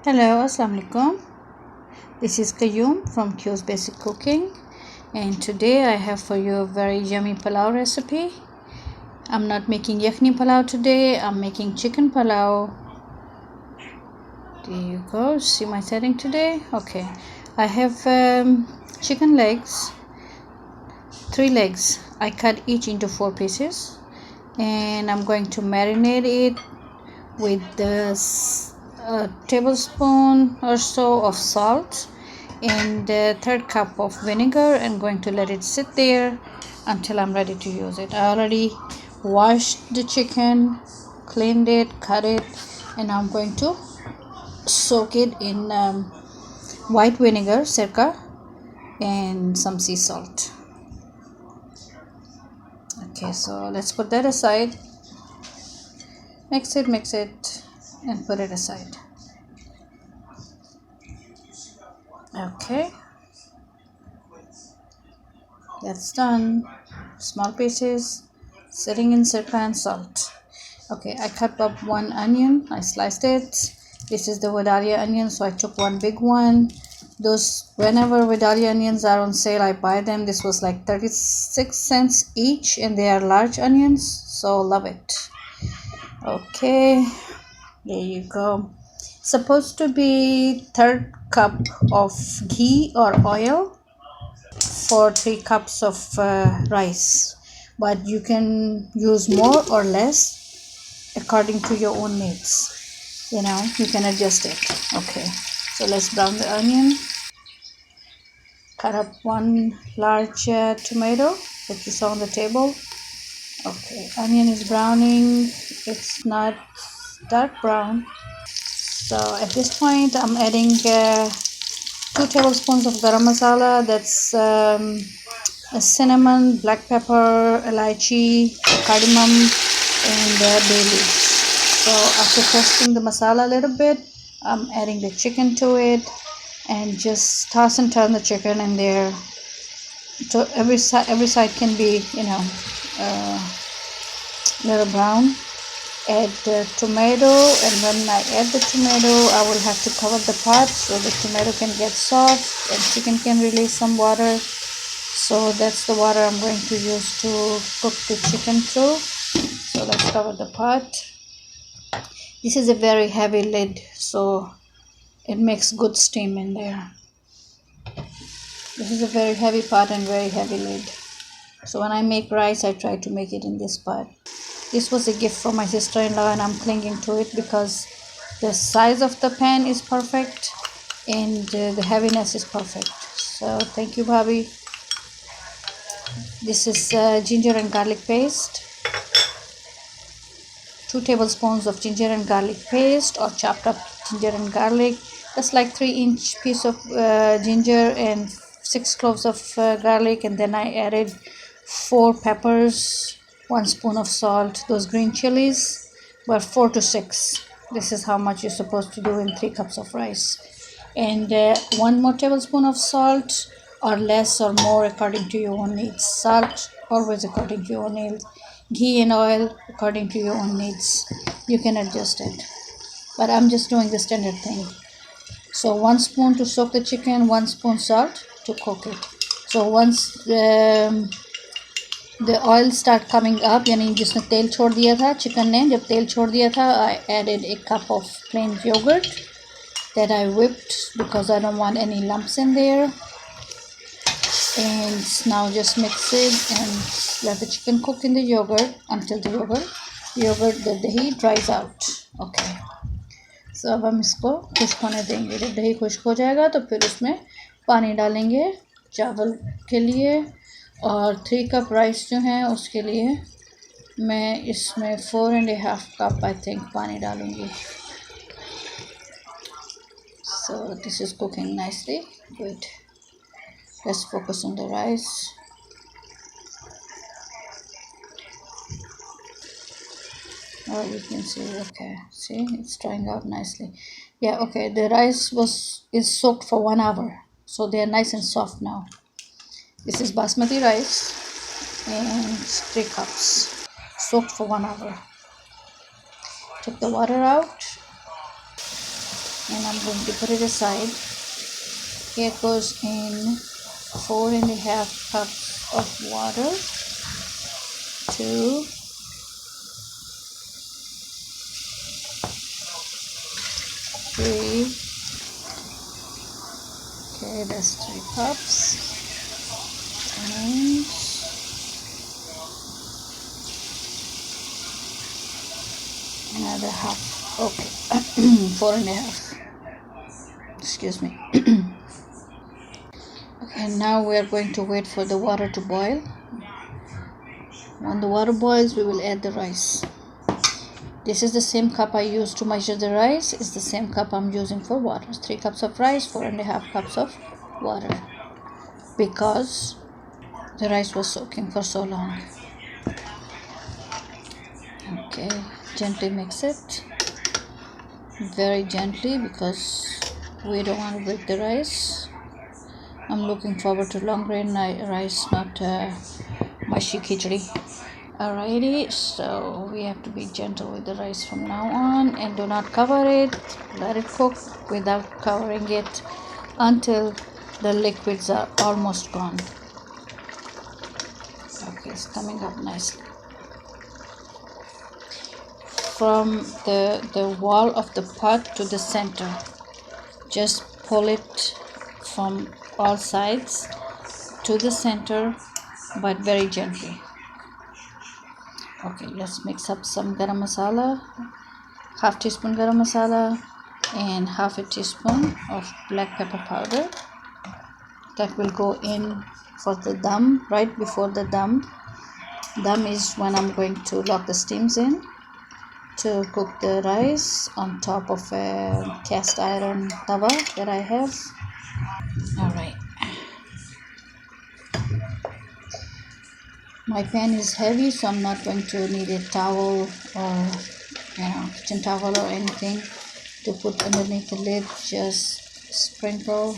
Hello, Assalamu alaikum. This is Qayyum from Q's Basic Cooking, and today I have for you a very yummy palau recipe. I'm not making yakhni palau today, I'm making chicken palau. There you go. See my setting today? Okay. I have chicken legs, 3 legs. I cut each into 4 pieces, and I'm going to marinate it with a tablespoon or so of salt and a third cup of vinegar, and going to let it sit there until I'm ready to use it. I already washed the chicken, cleaned it, cut it, and I'm going to soak it in white vinegar, sirka, and some sea salt. Okay, so let's put that aside. Mix it, and put it aside. Okay, that's done. Small pieces sitting in sirka and salt. Okay, I cut up 1 onion, I sliced it. This is the Vidalia onion, so I took 1 big one. Those, whenever Vidalia onions are on sale, I buy them. This was like 36 cents each, and they are large onions, so love it. Okay, there you go. Supposed to be third cup of ghee or oil for 3 cups of rice, but you can use more or less according to your own needs. You can adjust it. Okay, so let's brown the onion. Cut up 1 large tomato that you saw on the table. Okay, onion is browning. It's not dark brown. So at this point I'm adding 2 tablespoons of garam masala. That's a cinnamon, black pepper, elaichi, cardamom, and bay leaves. So after toasting the masala a little bit, I'm adding the chicken to it, and just toss and turn the chicken in there. So every side can be little brown. Add the tomato, and when I add the tomato, I will have to cover the pot so the tomato can get soft and chicken can release some water. So that's the water I'm going to use to cook the chicken through. So let's cover the pot. This is a very heavy lid, so it makes good steam in there. This is a very heavy pot and very heavy lid. So when I make rice, I try to make it in this pot. This was a gift from my sister-in-law, and I'm clinging to it because the size of the pan is perfect and the heaviness is perfect. So thank you, Bhabhi. This is ginger and garlic paste. 2 tablespoons of ginger and garlic paste, or chopped up ginger and garlic. That's like 3-inch piece of ginger and 6 cloves of garlic, and then I added 4 peppers, 1 spoon of salt. Those green chilies were 4 to 6. This is how much you're supposed to do in 3 cups of rice. And 1 more tablespoon of salt, or less or more according to your own needs. Salt always according to your own needs. Ghee and oil according to your own needs. You can adjust it, but I'm just doing the standard thing. So 1 spoon to soak the chicken, 1 spoon salt to cook it. So once the oil start coming up, यानी जिसने तेल छोड़ दिया था chicken ने, जब तेल छोड़ दिया था, I added a cup of plain yogurt that I whipped because I don't want any lumps in there. And now just mix it and let the chicken cook in the yogurt until the dahi dries out. Okay, so अब हम इसको खुश्क होने देंगे. जब दही खुश्क हो जाएगा तो फिर उसमें पानी डालेंगे चावल के लिए, और 3 कप राइस जो हैं उसके लिए मैं इसमें 4.5 कप I think पानी डालूँगी. So this is cooking nicely. Good. Let's focus on the rice. Oh, you can see, okay, see, it's drying out nicely. Yeah, okay, the rice is soaked for 1 hour, so they are nice and soft now. This is basmati rice, and 3 cups, soaked for 1 hour. Took the water out. and I'm going to put it aside. Here goes in 4.5 cups of water, 2, 3. Okay, that's 3 cups, and another half. Okay, 4.5. Excuse me. Okay, now we are going to wait for the water to boil. When the water boils, we will add the rice. This is the same cup I used to measure the rice. It's the same cup I'm using for water. 3 cups of rice, 4.5 cups of water, because the rice was soaking for so long. Okay, gently mix it, very gently, because we don't want to break the rice. I'm looking forward to long grain rice, not mushy khichdi. Alrighty, so we have to be gentle with the rice from now on, and do not cover it. Let it cook without covering it until the liquids are almost gone. Okay, it's coming up nicely. From the wall of the pot to the center, just pull it from all sides to the center, but very gently. Okay, let's mix up some garam masala, half teaspoon garam masala, and half a teaspoon of black pepper powder. That will go in for the dum, right before the dum. Dum is when I'm going to lock the steams in to cook the rice on top of a cast iron tawa that I have. Alright. My pan is heavy, so I'm not going to need a towel or kitchen towel or anything to put underneath the lid. Just sprinkle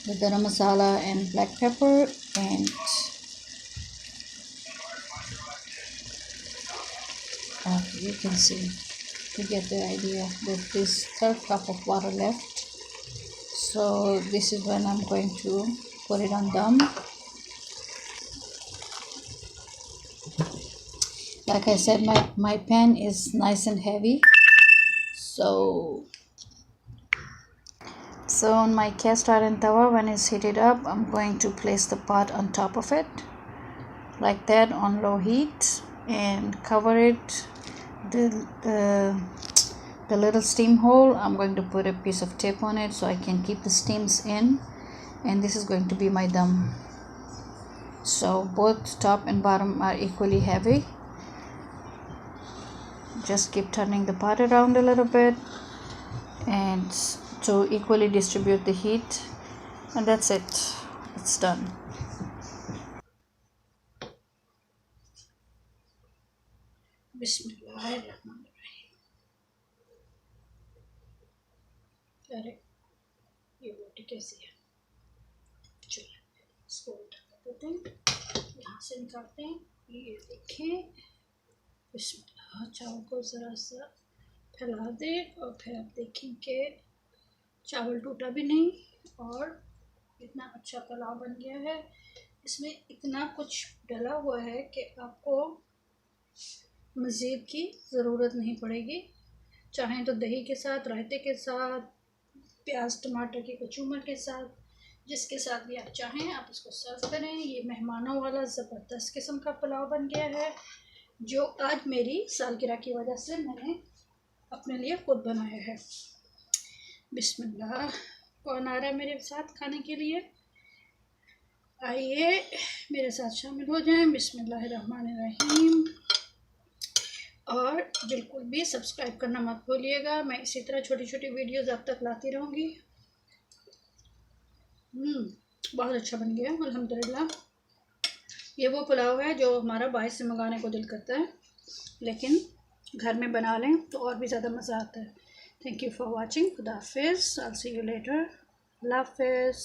the garam masala and black pepper, and you can see, you get the idea. There's this 1/3 cup of water left, so this is when I'm going to put it on dum. Like I said, my pan is nice and heavy, so on my cast iron tawa, when it's heated up, I'm going to place the pot on top of it like that on low heat and cover it. The little steam hole, I'm going to put a piece of tape on it so I can keep the steams in, and this is going to be my dum. So both top and bottom are equally heavy. Just keep turning the pot around a little bit and to equally distribute the heat, and that's it. It's done. Bismillahirrahmanirrahim. अरे ये रोटी कैसी है? चलिए इसको उल्टा कर देते हैं, यहाँ से निकालते हैं। ये देखें, बिस्मिल्लाह। चावल को ज़रा सा फैला दे और फिर आप देखें कि चावल टूटा भी नहीं और इतना अच्छा पुलाव बन गया है। इसमें इतना कुछ डला हुआ है कि आपको मज़ीद की ज़रूरत नहीं पड़ेगी। चाहें तो दही के साथ, रायते के साथ, प्याज टमाटर के कचूमर के साथ, जिसके साथ भी आप चाहें आप इसको सर्व करें। ये मेहमानों वाला ज़बरदस्त किस्म का पुलाव बन गया है, जो आज मेरी सालगिरह की वजह से मैंने अपने लिए खुद बनाया है। बिस्मिल्लाह। कौन आ रहा है मेरे साथ खाने के लिए? आइए मेरे साथ शामिल हो जाएं। बिस्मिल्लाहिर्रहमानिर्रहीम। और बिल्कुल भी सब्सक्राइब करना मत भूलिएगा। मैं इसी तरह छोटी छोटी वीडियोज़ अब तक लाती रहूँगी। बहुत अच्छा बन गया अल्हम्दुलिल्लाह। ये वो पुलाव है जो हमारा बाहर से मंगाने को दिल करता है, लेकिन घर में बना लें तो और भी ज़्यादा मज़ा आता है। Thank you for watching. खुदा हाफिज़। I will see you later. अल्लाह हाफिज़।